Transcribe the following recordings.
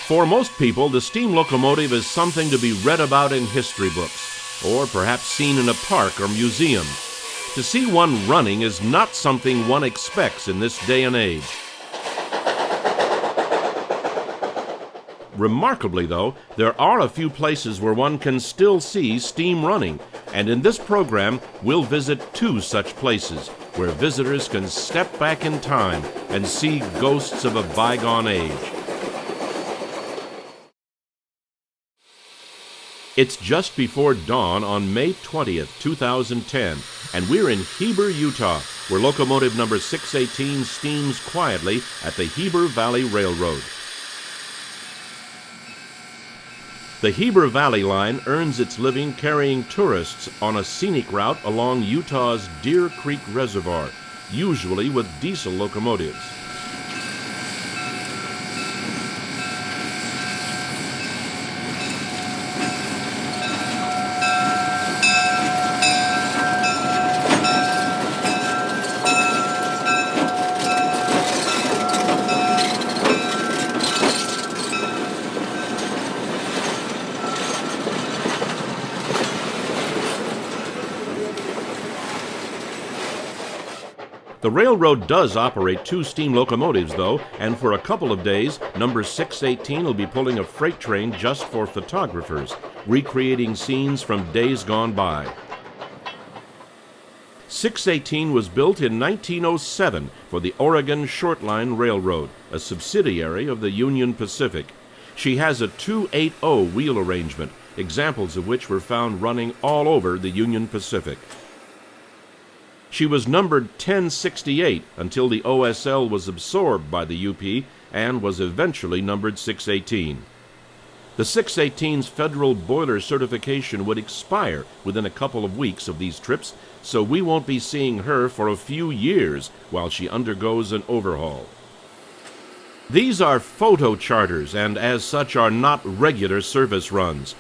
For most people, the steam locomotive is something to be read about in history books, or perhaps seen in a park or museum. To see one running is not something one expects in this day and age. Remarkably, though, there are a few places where one can still see steam running, and in this program, we'll visit 2 such places where visitors can step back in time and see ghosts of a bygone age. It's just before dawn on May 20th, 2010, and we're in Heber, Utah, where locomotive number 618 steams quietly at the Heber Valley Railroad. The Heber Valley line earns its living carrying tourists on a scenic route along Utah's Deer Creek Reservoir, usually with diesel locomotives. The railroad does operate 2 steam locomotives, though, and for a couple of days, number 618 will be pulling a freight train just for photographers, recreating scenes from days gone by. 618 was built in 1907 for the Oregon Short Line Railroad, a subsidiary of the Union Pacific. She has a 280 wheel arrangement, examples of which were found running all over the Union Pacific. She was numbered 1068 until the OSL was absorbed by the UP and was eventually numbered 618. The 618's federal boiler certification would expire within a couple of weeks of these trips, so we won't be seeing her for a few years while she undergoes an overhaul. These are photo charters and as such are not regular service runs.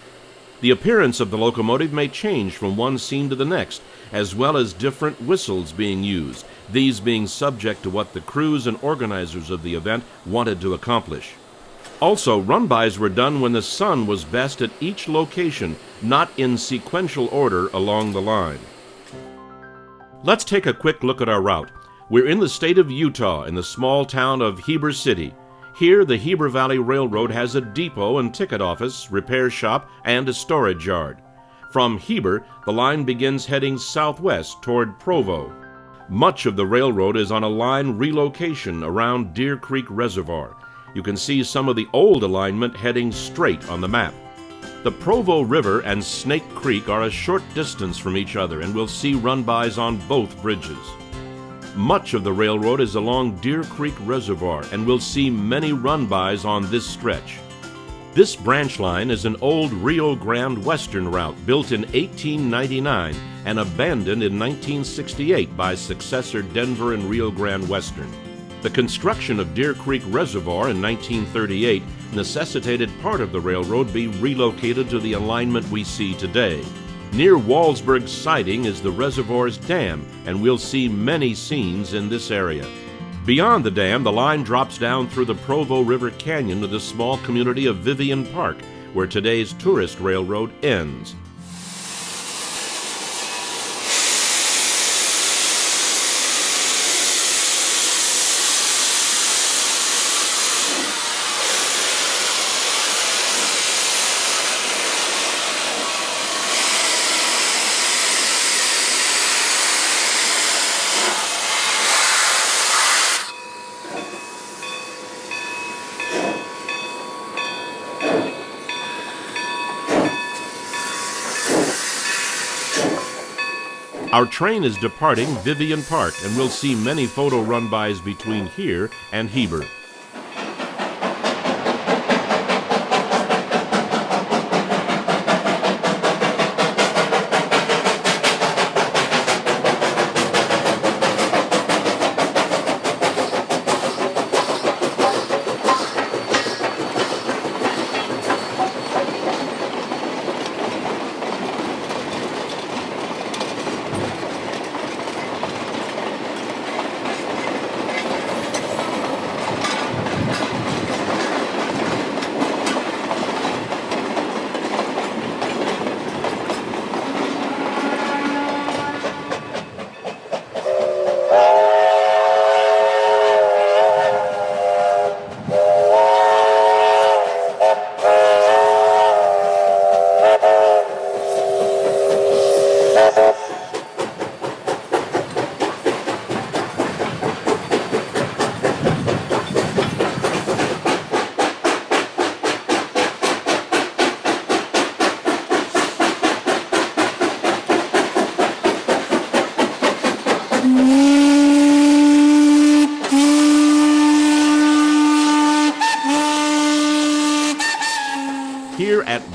The appearance of the locomotive may change from one scene to the next, as well as different whistles being used, these being subject to what the crews and organizers of the event wanted to accomplish. Also, run-bys were done when the sun was best at each location, not in sequential order along the line. Let's take a quick look at our route. We're in the state of Utah in the small town of Heber City. Here, the Heber Valley Railroad has a depot and ticket office, repair shop, and a storage yard. From Heber, the line begins heading southwest toward Provo. Much of the railroad is on a line relocation around Deer Creek Reservoir. You can see some of the old alignment heading straight on the map. The Provo River and Snake Creek are a short distance from each other, and we'll see run-bys on both bridges. Much of the railroad is along Deer Creek Reservoir, and we'll see many run-bys on this stretch. This branch line is an old Rio Grande Western route built in 1899 and abandoned in 1968 by successor Denver and Rio Grande Western. The construction of Deer Creek Reservoir in 1938 necessitated part of the railroad be relocated to the alignment we see today. Near Wallsburg Siding is the reservoir's dam, and we'll see many scenes in this area. Beyond the dam, the line drops down through the Provo River Canyon to the small community of Vivian Park, where today's tourist railroad ends. Our train is departing Vivian Park, and we'll see many photo run-bys between here and Heber.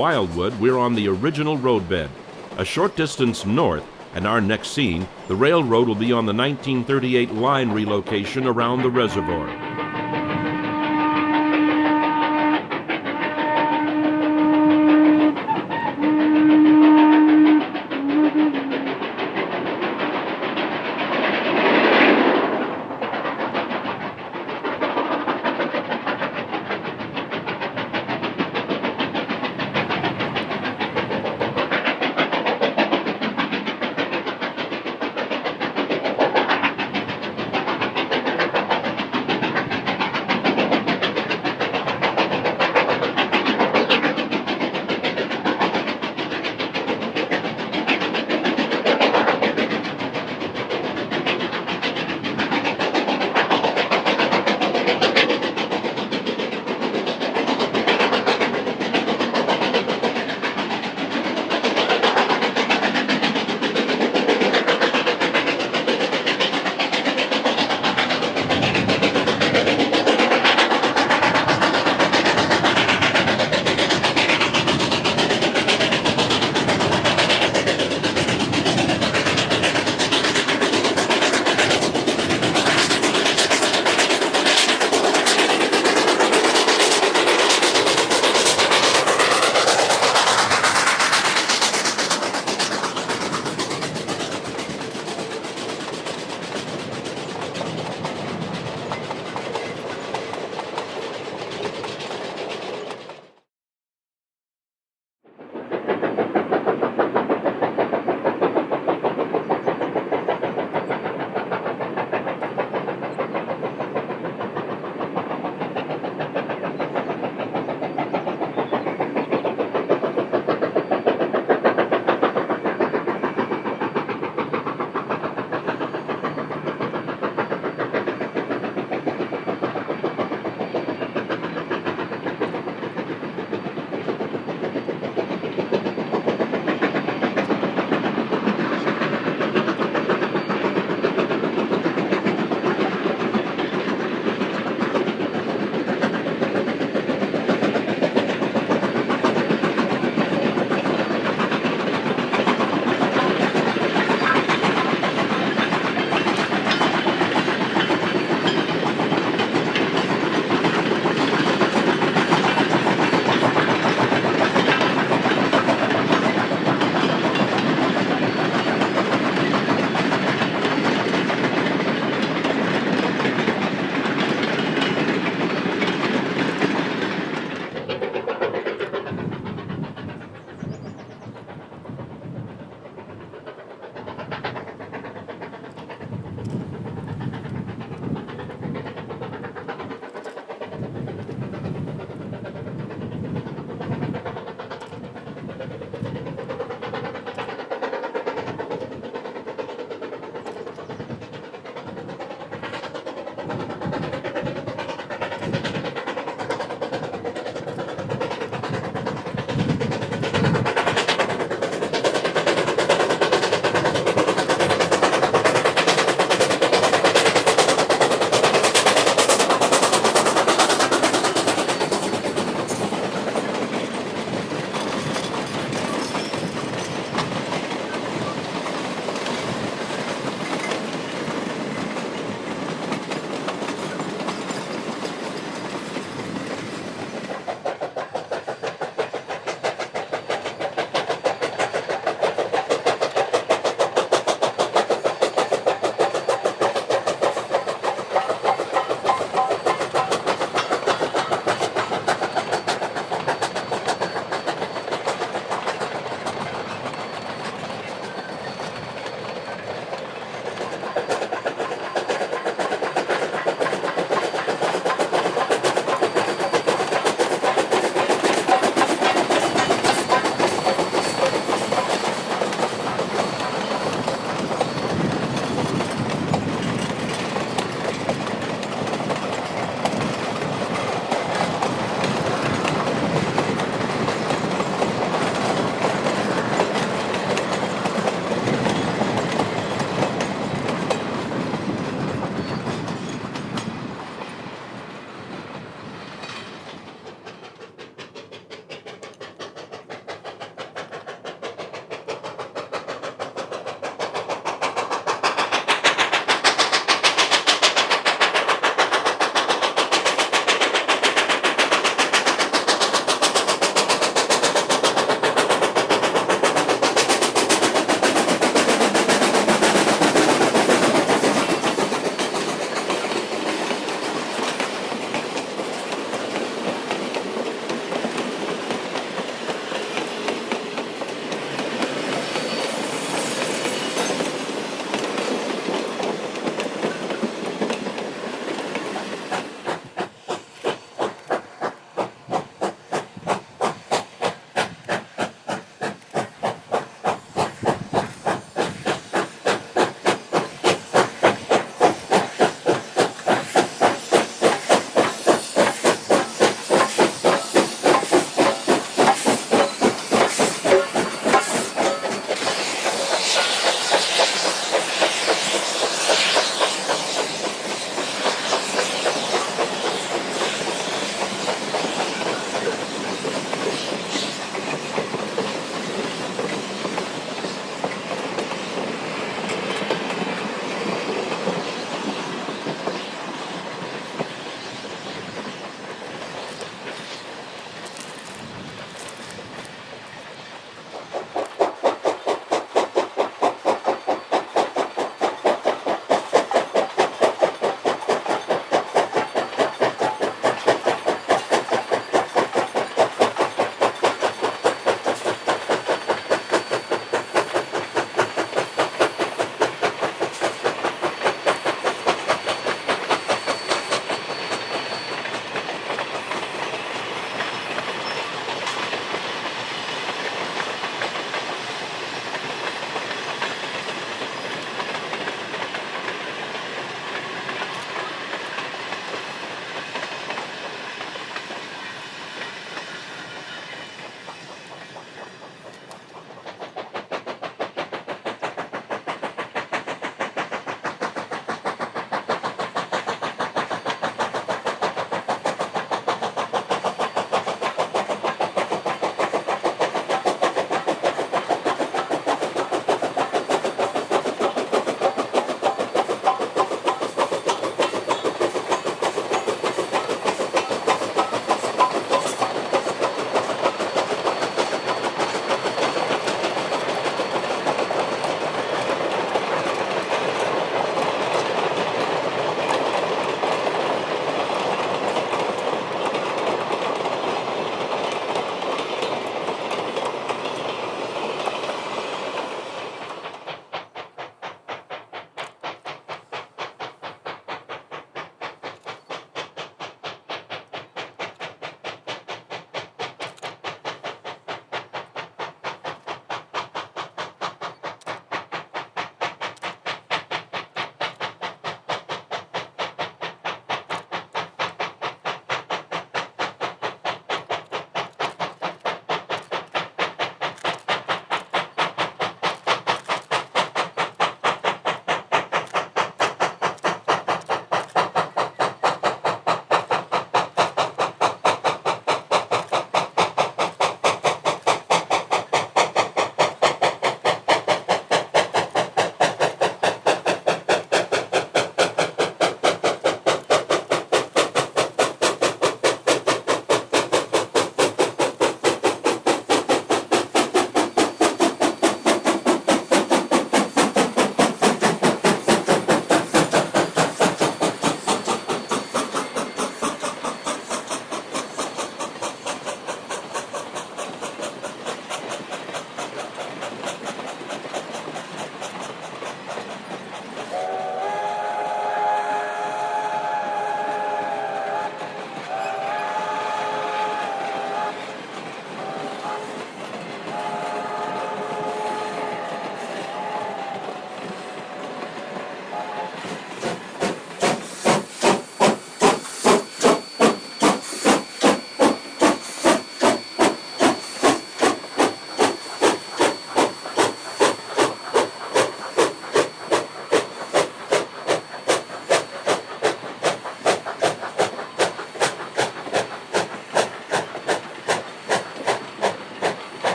Wildwood, we're on the original roadbed. A short distance north, and our next scene, the railroad will be on the 1938 line relocation around the reservoir.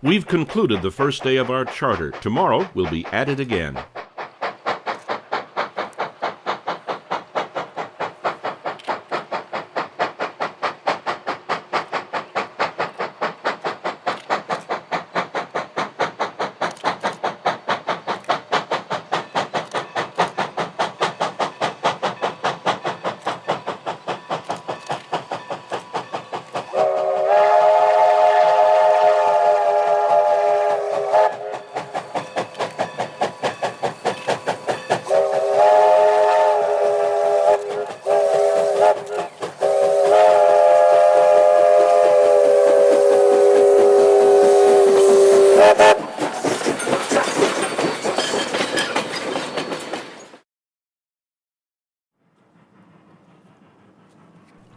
We've concluded the first day of our charter. Tomorrow we'll be at it again.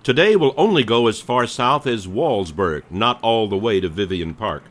Today we'll only go as far south as Wallsburg, not all the way to Vivian Park.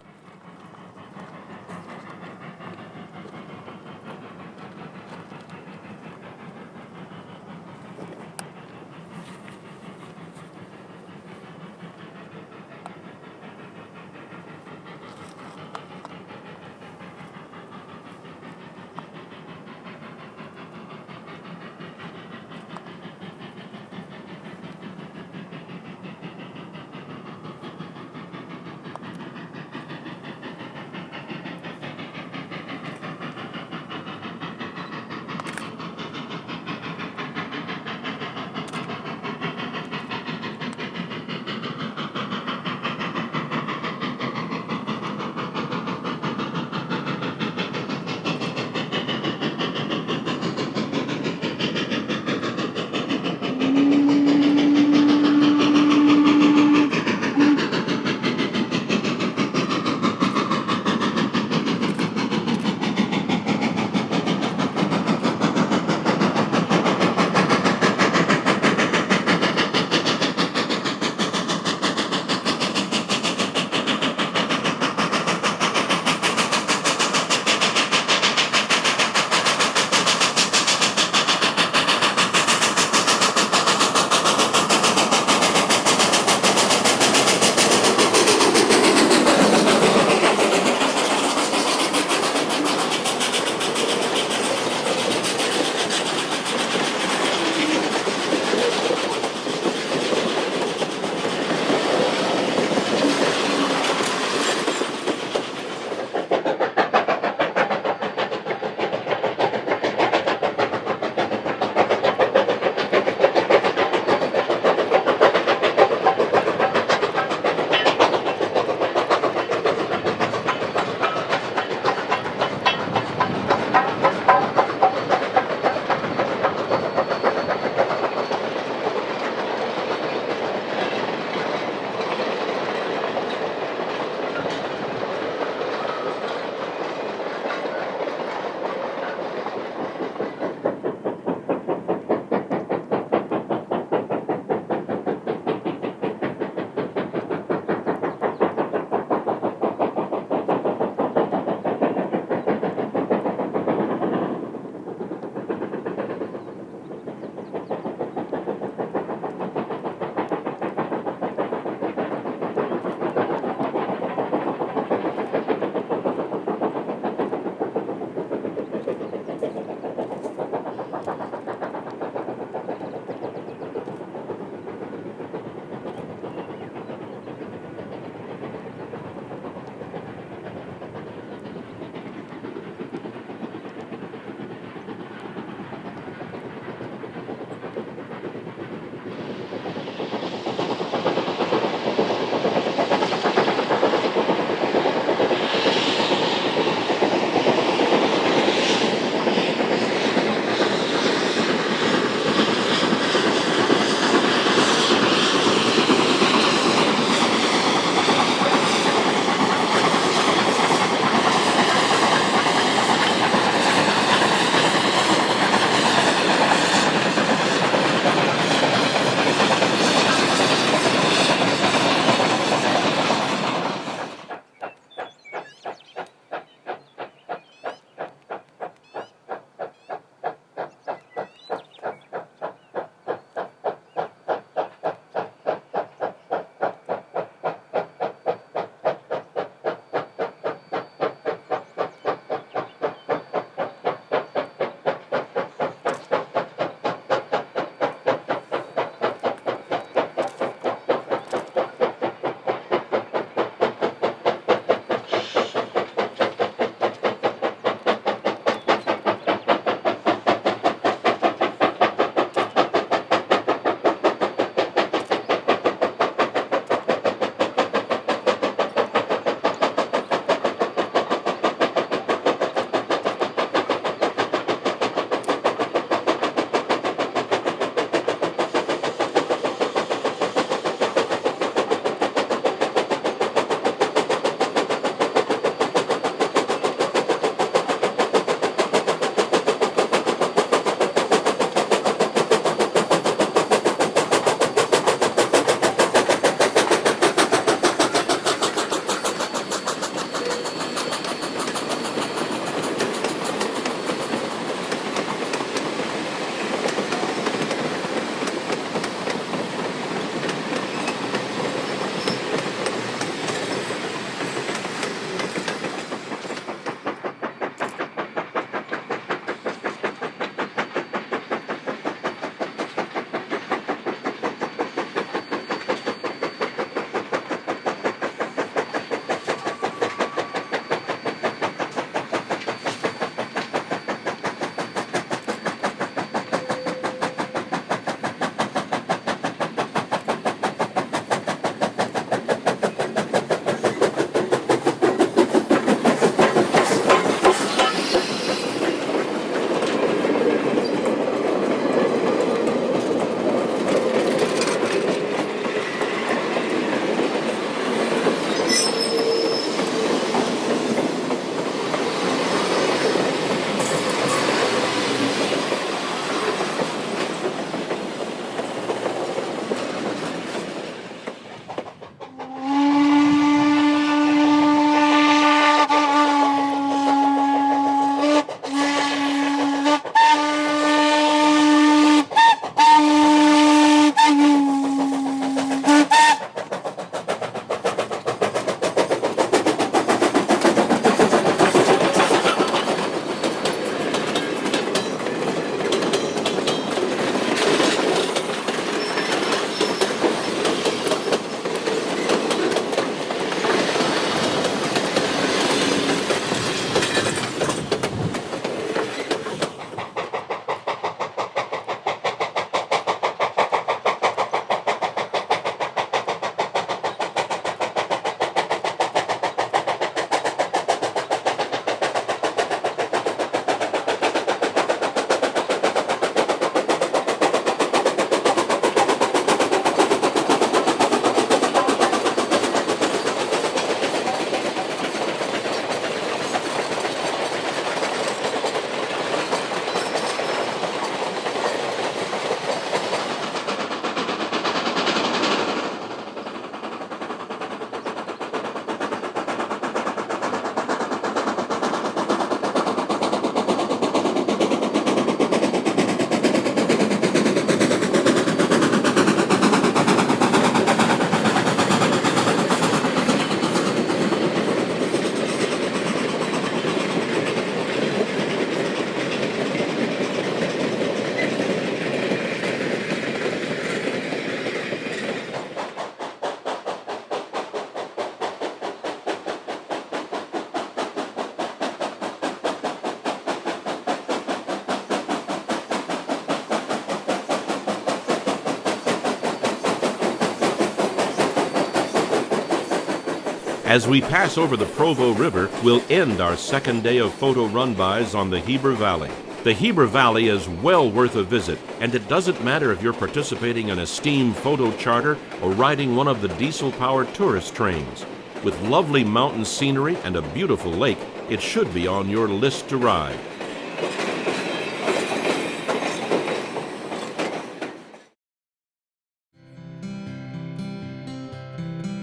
As we pass over the Provo River, we'll end our second day of photo run-bys on the Heber Valley. The Heber Valley is well worth a visit, and it doesn't matter if you're participating in a steam photo charter or riding one of the diesel-powered tourist trains. With lovely mountain scenery and a beautiful lake, it should be on your list to ride.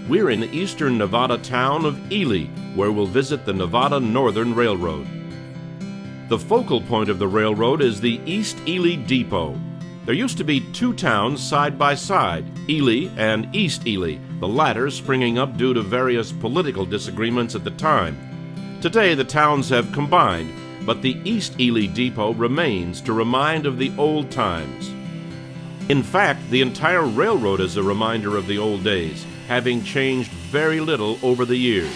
We're in the eastern Nevada town of Ely, where we'll visit the Nevada Northern Railroad. The focal point of the railroad is the East Ely Depot. There used to be two towns side by side, Ely and East Ely, the latter springing up due to various political disagreements at the time. Today the towns have combined, but the East Ely Depot remains to remind of the old times. In fact, the entire railroad is a reminder of the old days, having changed very little over the years.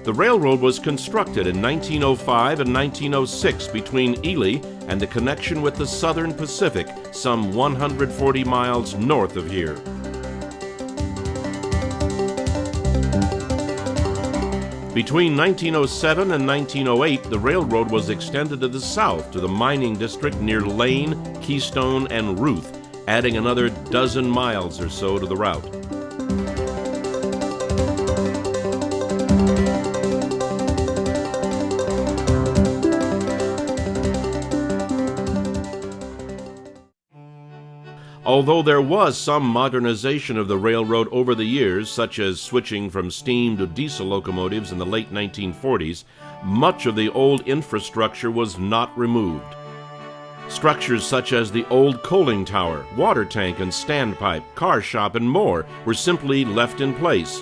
The railroad was constructed in 1905 and 1906 between Ely and the connection with the Southern Pacific, some 140 miles north of here. Between 1907 and 1908, the railroad was extended to the south to the mining district near Lane, Keystone, and Ruth, adding another dozen miles or so to the route. Although there was some modernization of the railroad over the years, such as switching from steam to diesel locomotives in the late 1940s, much of the old infrastructure was not removed. Structures such as the old coaling tower, water tank and standpipe, car shop, and more were simply left in place.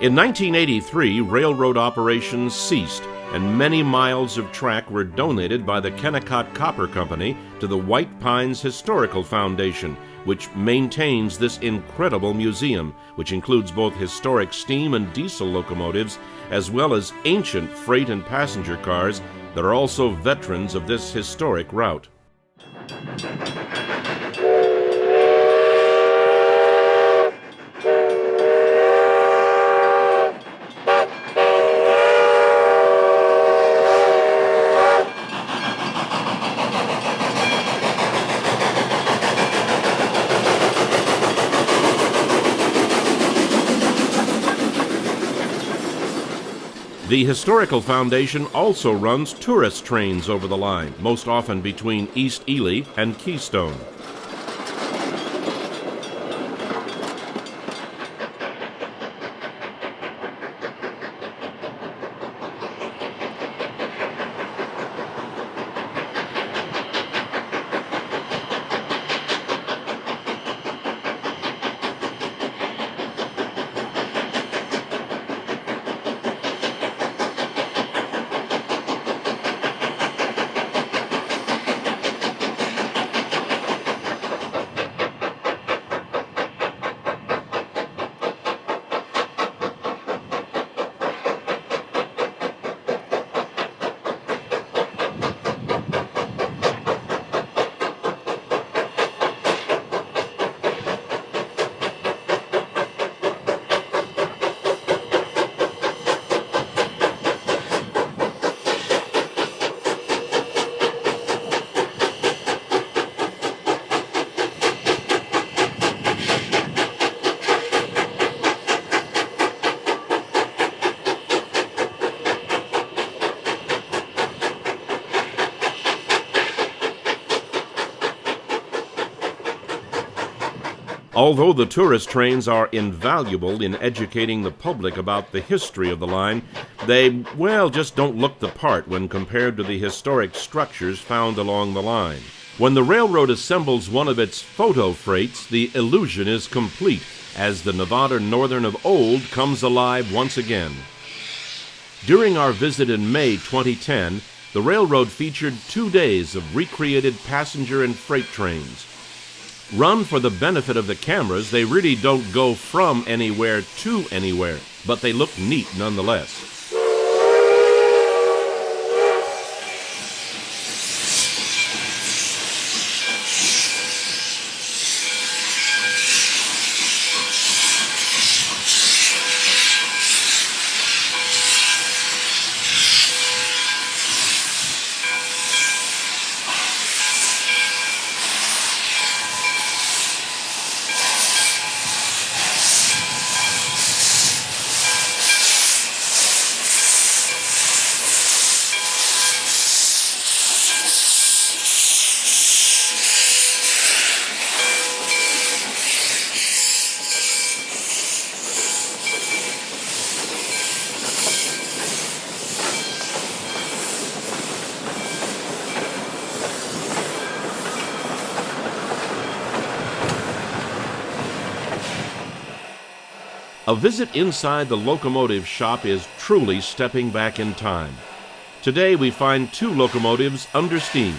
In 1983, railroad operations ceased, and many miles of track were donated by the Kennecott Copper Company to the White Pines Historical Foundation, which maintains this incredible museum, which includes both historic steam and diesel locomotives, as well as ancient freight and passenger cars that are also veterans of this historic route. The Historical Foundation also runs tourist trains over the line, most often between East Ely and Keystone. Although the tourist trains are invaluable in educating the public about the history of the line, they, well, just don't look the part when compared to the historic structures found along the line. When the railroad assembles one of its photo freights, the illusion is complete, as the Nevada Northern of old comes alive once again. During our visit in May 2010, the railroad featured 2 days of recreated passenger and freight trains. Run for the benefit of the cameras, they really don't go from anywhere to anywhere, but they look neat nonetheless. A visit inside the locomotive shop is truly stepping back in time. Today we find two locomotives under steam,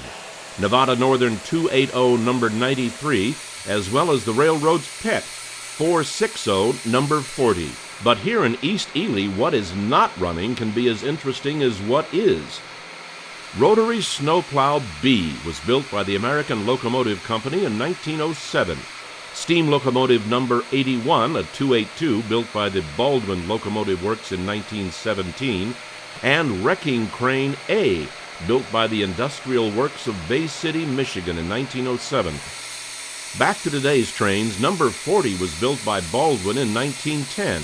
Nevada Northern 280 number 93, as well as the railroad's pet 460 number 40. But here in East Ely, what is not running can be as interesting as what is. Rotary Snowplow B was built by the American Locomotive Company in 1907. Steam locomotive number 81, a 282, built by the Baldwin Locomotive Works in 1917, and Wrecking Crane A, built by the Industrial Works of Bay City, Michigan in 1907. Back to today's trains, number 40 was built by Baldwin in 1910.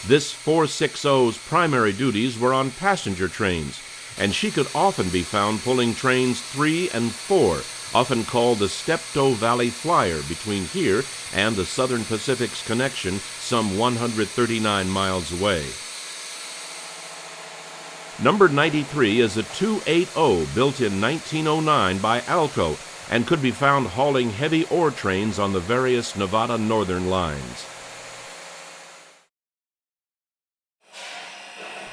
This 460's primary duties were on passenger trains, and she could often be found pulling trains 3 and 4, often called the Steptoe Valley Flyer, between here and the Southern Pacific's connection some 139 miles away. Number 93 is a 280 built in 1909 by Alco and could be found hauling heavy ore trains on the various Nevada Northern lines.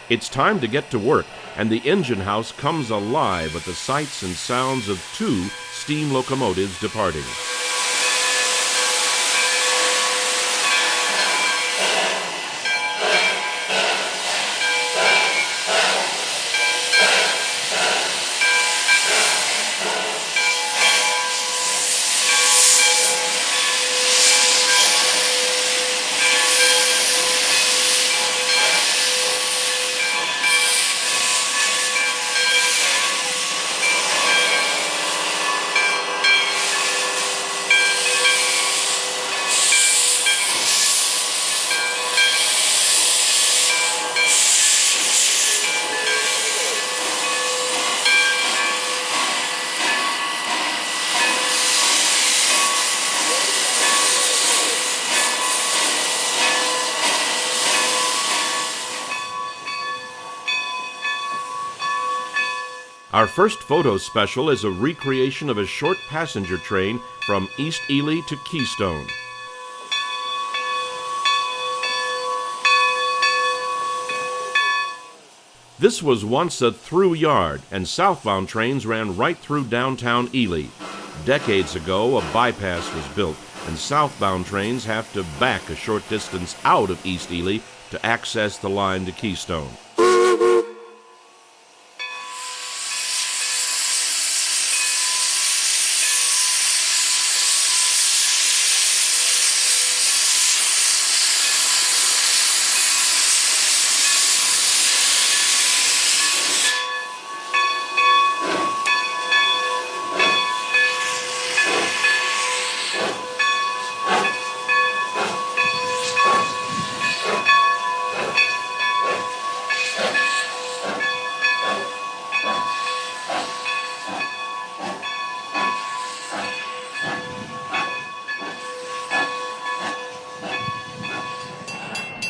It's time to get to work, and the engine house comes alive with the sights and sounds of two steam locomotives departing. Our first photo special is a recreation of a short passenger train from East Ely to Keystone. This was once a through yard, and southbound trains ran right through downtown Ely. Decades ago, a bypass was built, and southbound trains have to back a short distance out of East Ely to access the line to Keystone.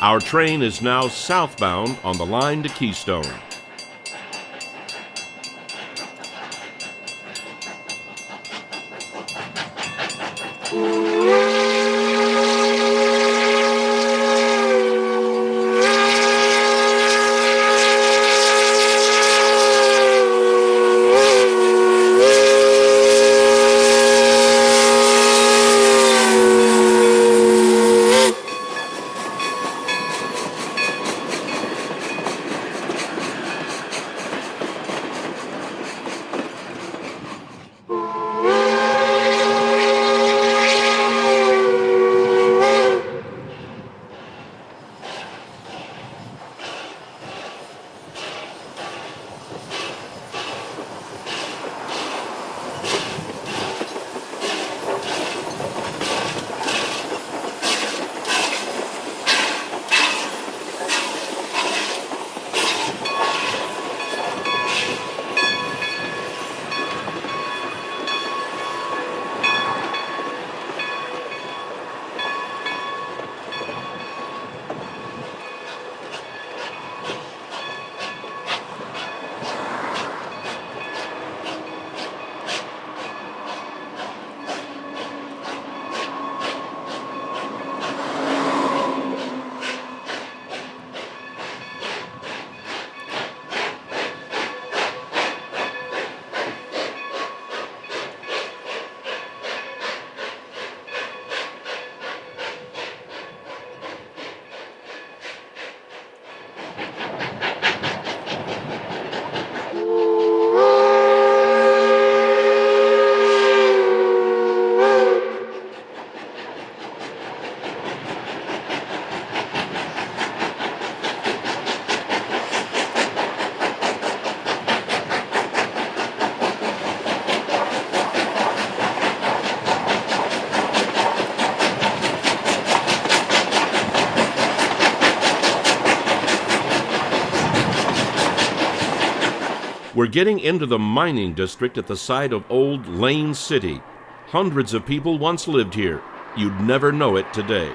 Our train is now southbound on the line to Keystone. We're getting into the mining district at the site of old Lane City. Hundreds of people once lived here. You'd never know it today.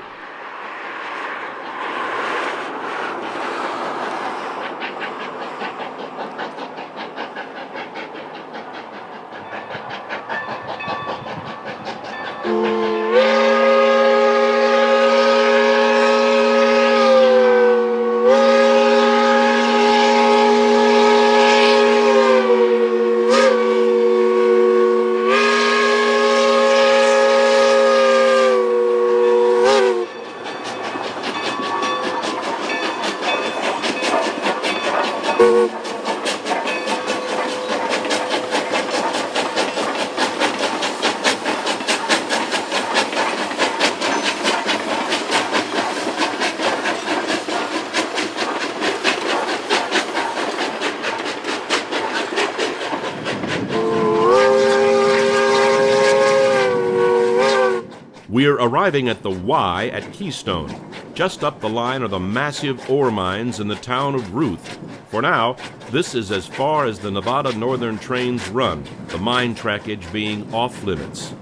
We're arriving at the Y at Keystone. Just up the line are the massive ore mines in the town of Ruth. For now, this is as far as the Nevada Northern trains run, the mine trackage being off limits.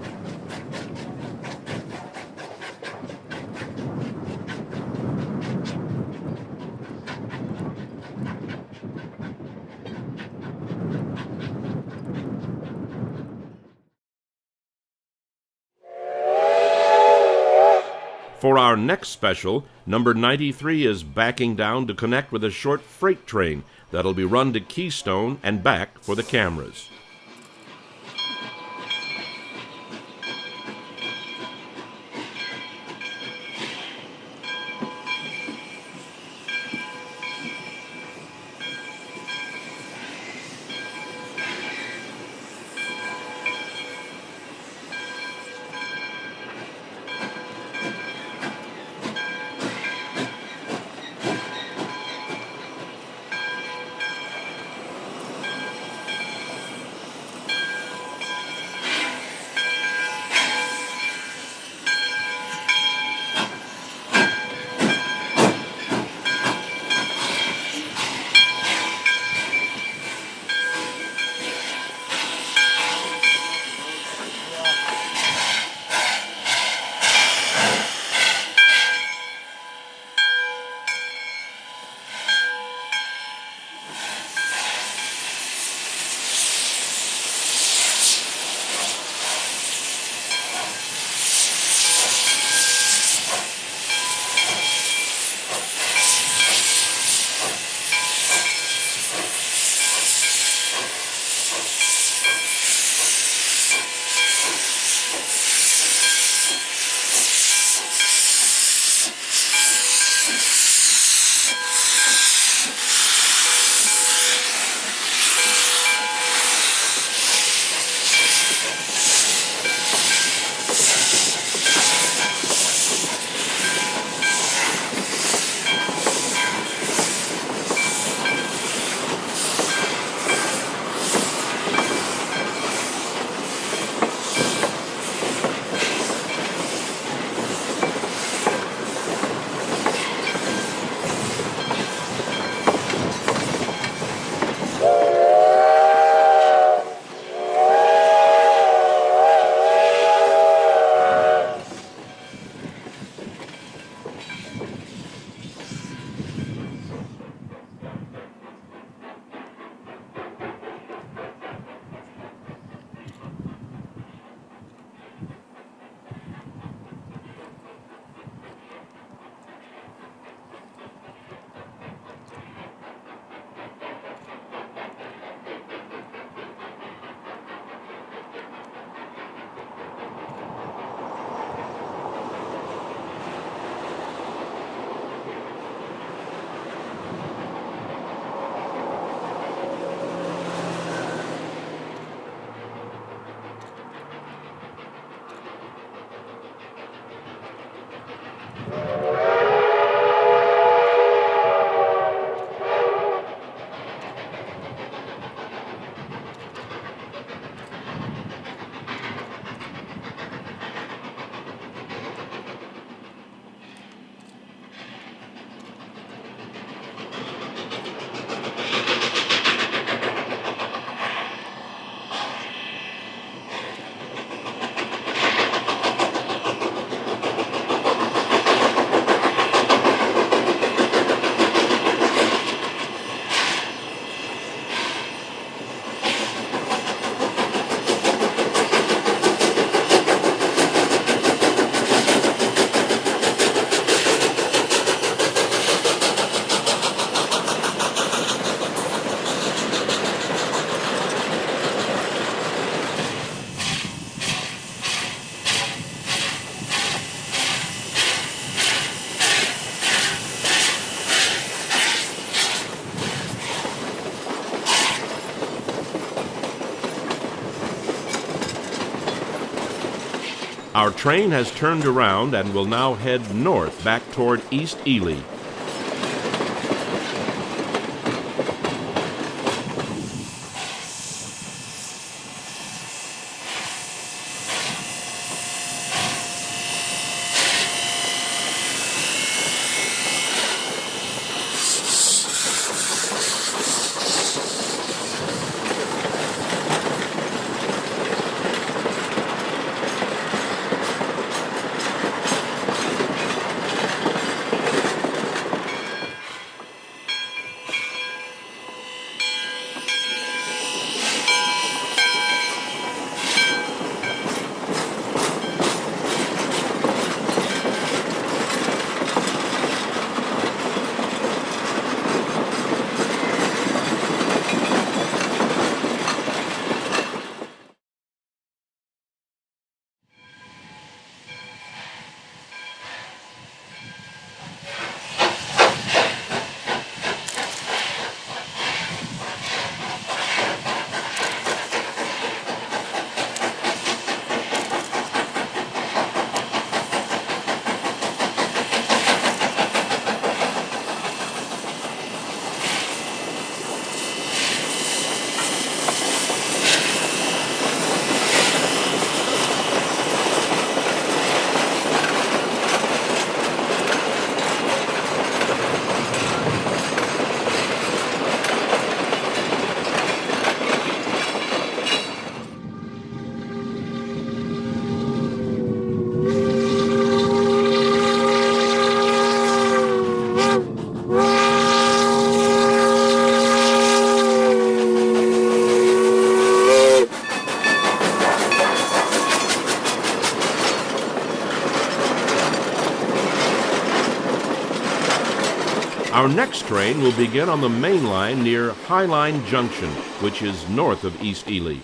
For our next special, number 93 is backing down to connect with a short freight train that'll be run to Keystone and back for the cameras. Our train has turned around and will now head north back toward East Ely. Our next train will begin on the main line near Highline Junction, which is north of East Ely.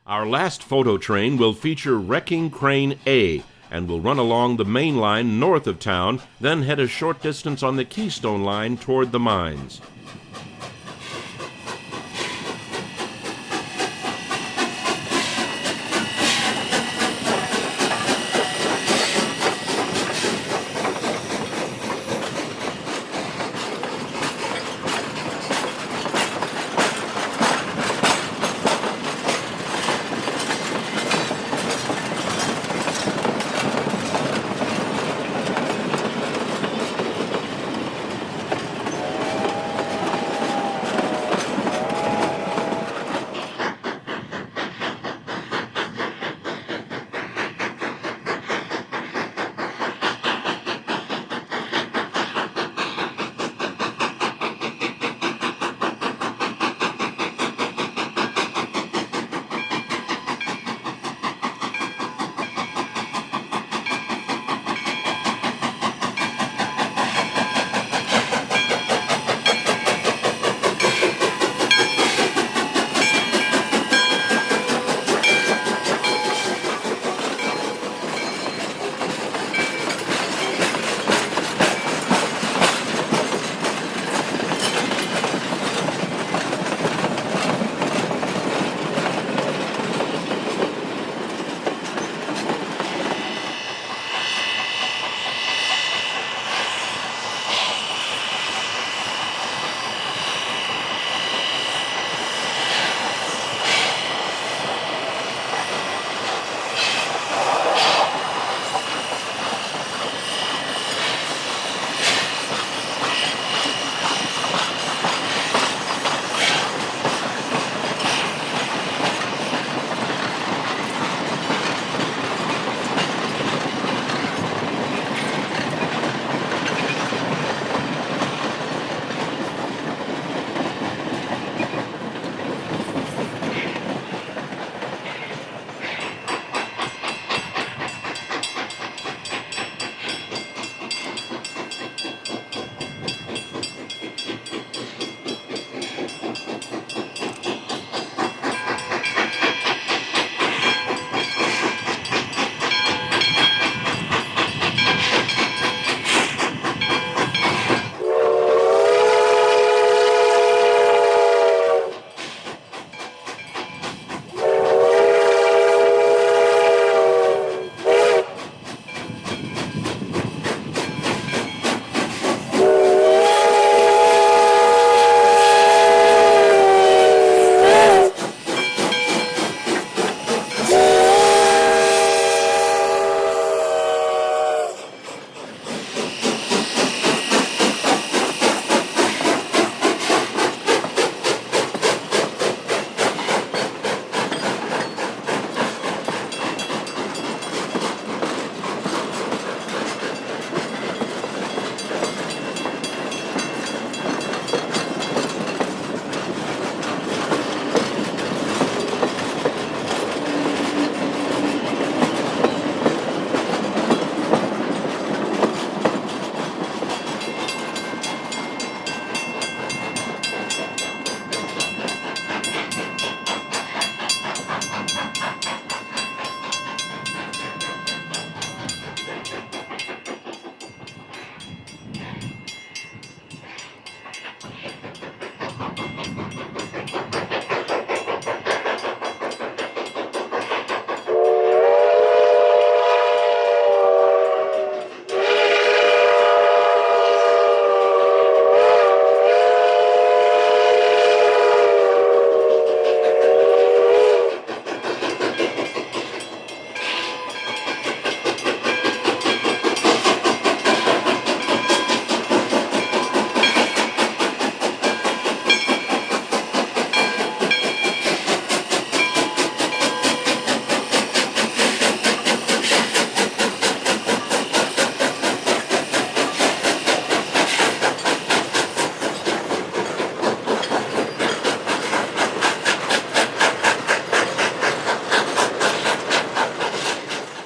Our last photo train will feature Wrecking Crane A and will run along the main line north of town, then head a short distance on the Keystone Line toward the mines.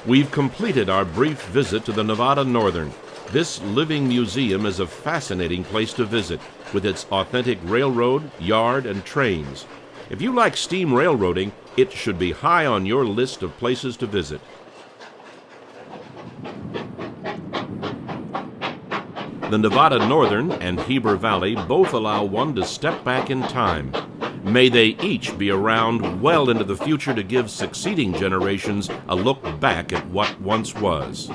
We've completed our brief visit to the Nevada Northern. This living museum is a fascinating place to visit, with its authentic railroad, yard, and trains. If you like steam railroading, It should be high on your list of places to visit. The Nevada Northern and Heber Valley both allow one to step back in time. May they each be around well into the future to give succeeding generations a look back at what once was.